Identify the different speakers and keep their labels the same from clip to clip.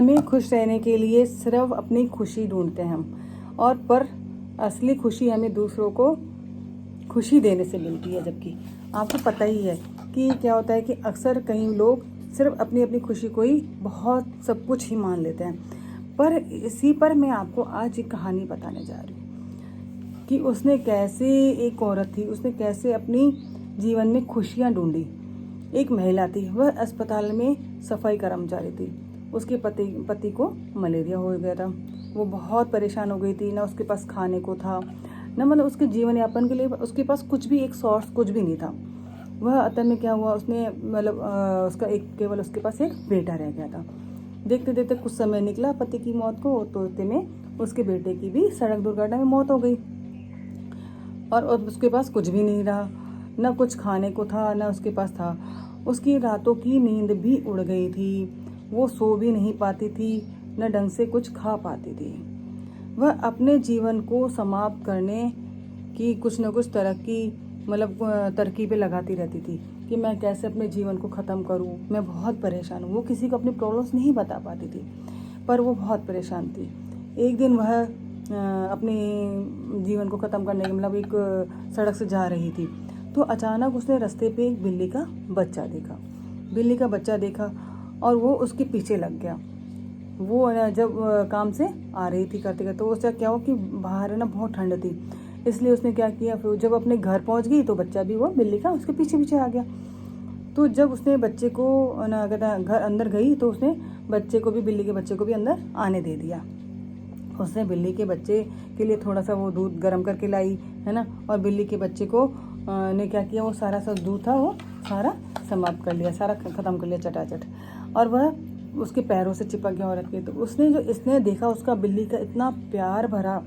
Speaker 1: हमें खुश रहने के लिए सिर्फ अपनी खुशी ढूंढते हैं हम, और पर असली खुशी हमें दूसरों को खुशी देने से मिलती है। जबकि आपको पता ही है कि क्या होता है कि अक्सर कई लोग सिर्फ अपनी अपनी खुशी को ही बहुत सब कुछ ही मान लेते हैं। पर इसी पर मैं आपको आज एक कहानी बताने जा रही हूँ कि उसने कैसे, एक औरत थी, उसने कैसे अपनी जीवन में खुशियाँ ढूंढी। एक महिला थी, वह अस्पताल में सफाई कर्मचारी थी। उसके पति को मलेरिया हो गया था। वो बहुत परेशान हो गई थी, ना उसके पास खाने को था, ना मतलब उसके जीवन यापन के लिए उसके पास कुछ भी एक सोर्स कुछ भी नहीं था। वह अतः में क्या हुआ, उसने मतलब उसका एक केवल उसके पास एक बेटा रह गया था। देखते देखते कुछ समय निकला पति की मौत को, तो इतने में उसके बेटे की भी सड़क दुर्घटना में मौत हो गई। और उसके पास कुछ भी नहीं रहा, ना कुछ खाने को था, ना उसके पास था। उसकी रातों की नींद भी उड़ गई थी, वो सो भी नहीं पाती थी, न ढंग से कुछ खा पाती थी। वह अपने जीवन को समाप्त करने की कुछ न कुछ तरकीबें लगाती रहती थी कि मैं कैसे अपने जीवन को ख़त्म करूं। मैं बहुत परेशान हूँ। वो किसी को अपनी प्रॉब्लम्स नहीं बता पाती थी, पर वो बहुत परेशान थी। एक दिन वह अपने जीवन को ख़त्म करने के मतलब एक सड़क से जा रही थी, तो अचानक उसने रास्ते पे एक बिल्ली का बच्चा देखा और वो उसके पीछे लग गया। वो जब काम से आ रही थी करते करते, तो उसका क्या हुआ कि बाहर है ना बहुत ठंड थी, इसलिए उसने क्या किया, फिर जब अपने घर पहुंच गई तो बच्चा भी वो बिल्ली का उसके पीछे पीछे आ गया। तो जब उसने बच्चे को ना घर अंदर गई, तो उसने बिल्ली के बच्चे को भी अंदर आने दे दिया। उसने बिल्ली के बच्चे के लिए थोड़ा सा वो दूध गर्म करके लाई, है ना, और बिल्ली के बच्चे को ने क्या किया, वो सारा सा दूध था वो सारा समाप्त कर लिया, सारा ख़त्म कर लिया चटाचट, और वह उसके पैरों से चिपक गया औरत के। तो इसने देखा उसका बिल्ली का इतना प्यार भरा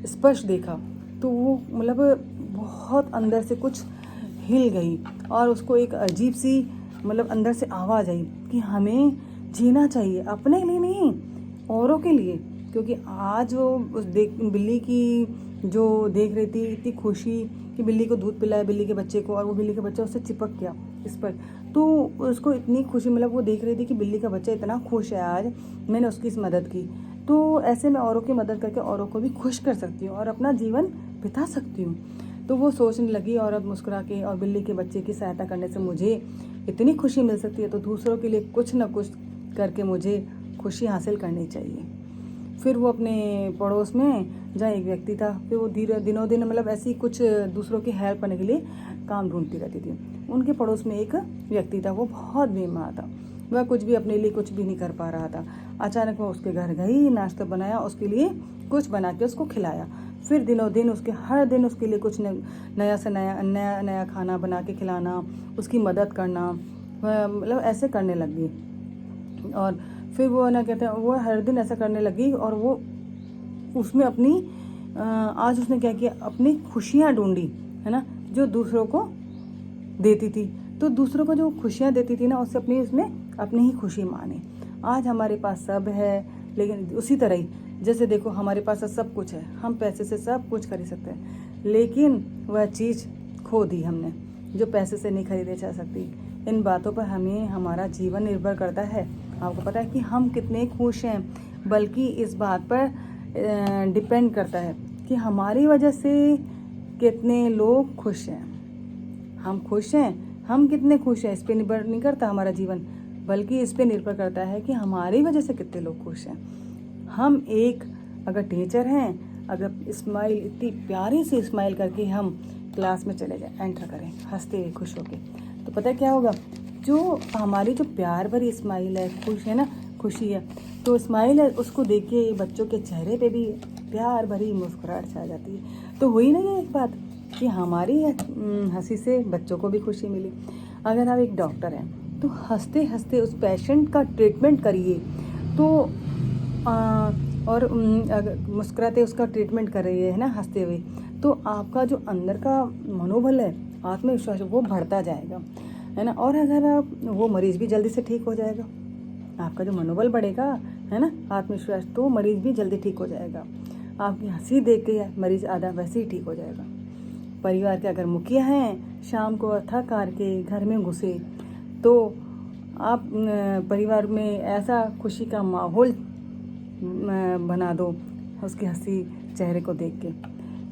Speaker 1: स्पर्श देखा, तो वो मतलब बहुत अंदर से कुछ हिल गई, और उसको एक अजीब सी मतलब अंदर से आवाज़ आई कि हमें जीना चाहिए, अपने लिए नहीं, औरों के लिए। क्योंकि आज वो बिल्ली की जो देख रही थी इतनी खुशी कि बिल्ली को दूध पिलाया बिल्ली के बच्चे को, और वो बिल्ली का बच्चा उससे चिपक गया इस पर, तो उसको इतनी खुशी, मतलब वो देख रही थी कि बिल्ली का बच्चा इतना खुश है, आज मैंने उसकी इस मदद की, तो ऐसे मैं औरों की मदद करके औरों को भी खुश कर सकती हूँ और अपना जीवन बिता सकती हूँ। तो वो सोचने लगी, औरत मुस्कुरा के, और बिल्ली के बच्चे की सहायता करने से मुझे इतनी खुशी मिल सकती है, तो दूसरों के लिए कुछ न कुछ करके मुझे खुशी हासिल करनी चाहिए। फिर वो अपने पड़ोस में जहाँ एक व्यक्ति था, फिर वो दिनों दिन मतलब ऐसी कुछ दूसरों की हेल्प करने के लिए काम ढूंढती रहती थी। उनके पड़ोस में एक व्यक्ति था, वो बहुत बीमार था, वह कुछ भी अपने लिए कुछ भी नहीं कर पा रहा था। अचानक वो उसके घर गई, नाश्ता बनाया, उसके लिए कुछ बना के उसको खिलाया। फिर दिनों दिन हर दिन उसके लिए कुछ नया से नया खाना बना के खिलाना, उसकी मदद करना, मतलब ऐसे करने लगी। और फिर वो ना कहते हैं, वो हर दिन ऐसा करने लगी, और वो उसमें अपनी आज उसने क्या किया, अपनी खुशियाँ ढूंढी, है ना, जो दूसरों को देती थी। तो दूसरों को जो खुशियाँ देती थी ना, उससे उसने अपनी ही खुशी मानी। आज हमारे पास सब है, लेकिन उसी तरह ही जैसे देखो हमारे पास सब कुछ है, हम पैसे से सब कुछ खरीद सकते हैं, लेकिन वह चीज़ खो दी हमने जो पैसे से नहीं खरीदे जा सकती। इन बातों पर हमें हमारा जीवन निर्भर करता है। आपको पता है कि हम कितने खुश हैं, बल्कि इस बात पर डिपेंड करता है कि हमारी वजह से कितने लोग खुश हैं। हम खुश हैं, हम कितने खुश हैं, इस पर निर्भर नहीं करता हमारा जीवन, बल्कि इस पर निर्भर करता है कि हमारी वजह से कितने लोग खुश हैं। हम एक अगर टीचर हैं, अगर स्माइल, इतनी प्यारी सी स्माइल करके हम क्लास में चले जाएं, एंटर करें हंसते हुए खुश होके, तो पता है क्या होगा, जो हमारी जो प्यार भरी स्माइल है, खुश है ना, खुशी है, तो स्माइल है, उसको देख के बच्चों के चेहरे पे भी प्यार भरी मुस्कुराहट छा जाती है। तो हुई ना ये एक बात कि हमारी हंसी से बच्चों को भी खुशी मिली। अगर आप एक डॉक्टर हैं, तो हंसते हंसते उस पेशेंट का ट्रीटमेंट करिए, तो और अगर मुस्कुराते उसका ट्रीटमेंट कर रही है ना, हंसते हुए, तो आपका जो अंदर का मनोबल है, आत्मविश्वास, वो बढ़ता जाएगा, है ना। और अगर आप वो मरीज़ भी जल्दी से ठीक हो जाएगा, आपका जो मनोबल बढ़ेगा, है ना, आत्मविश्वास, तो मरीज़ भी जल्दी ठीक हो जाएगा। आपकी हंसी देख के मरीज़ आधा वैसे ही ठीक हो जाएगा। परिवार के अगर मुखिया हैं, शाम को थक हार के घर में घुसे, तो आप परिवार में ऐसा खुशी का माहौल बना दो उसके हंसी चेहरे को देख के।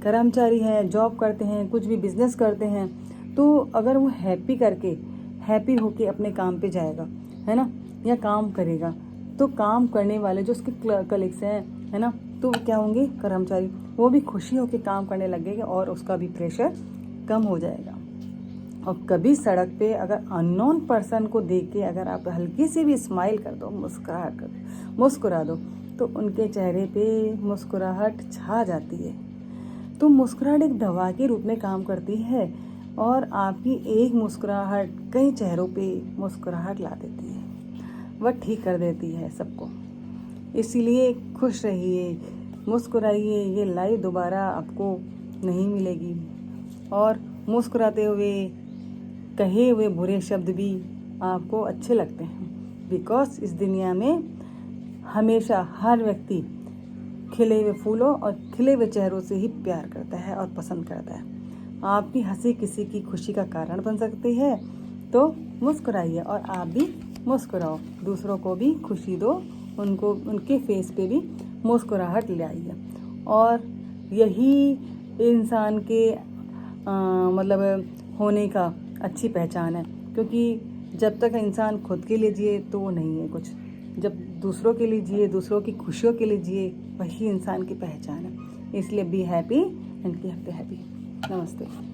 Speaker 1: कर्मचारी हैं, जॉब करते हैं, कुछ भी बिजनेस करते हैं, तो अगर वो हैप्पी होके अपने काम पे जाएगा, है ना, या काम करेगा, तो काम करने वाले जो उसके कलीग्स हैं, है ना, तो क्या होंगे, कर्मचारी, वो भी खुशी होके काम करने लगेंगे और उसका भी प्रेशर कम हो जाएगा। और कभी सड़क पे अगर अननोन पर्सन को देख के अगर आप हल्की सी भी स्माइल कर दो, मुस्कुरा दो, तो उनके चेहरे पे मुस्कुराहट छा जाती है। तो मुस्कुराहट एक दवा के रूप में काम करती है और आपकी एक मुस्कुराहट कई चेहरों पे मुस्कुराहट ला देती है, वह ठीक कर देती है सबको। इसीलिए खुश रहिए, मुस्कुराइए, ये लाइफ दोबारा आपको नहीं मिलेगी। और मुस्कुराते हुए कहे हुए बुरे शब्द भी आपको अच्छे लगते हैं, बिकॉज इस दुनिया में हमेशा हर व्यक्ति खिले हुए फूलों और खिले हुए चेहरों से ही प्यार करता है और पसंद करता है। आपकी हंसी किसी की खुशी का कारण बन सकती है, तो मुस्कुराइए और आप भी मुस्कुराओ, दूसरों को भी खुशी दो, उनको उनके फेस पे भी मुस्कुराहट ले आइए। और यही इंसान के मतलब होने का अच्छी पहचान है, क्योंकि जब तक इंसान खुद के लिए जिए तो वो नहीं है कुछ, जब दूसरों के लिए जिए, दूसरों की खुशियों के लिए जिए, वही इंसान की पहचान है। इसलिए be happy and keep happy. नमस्ते।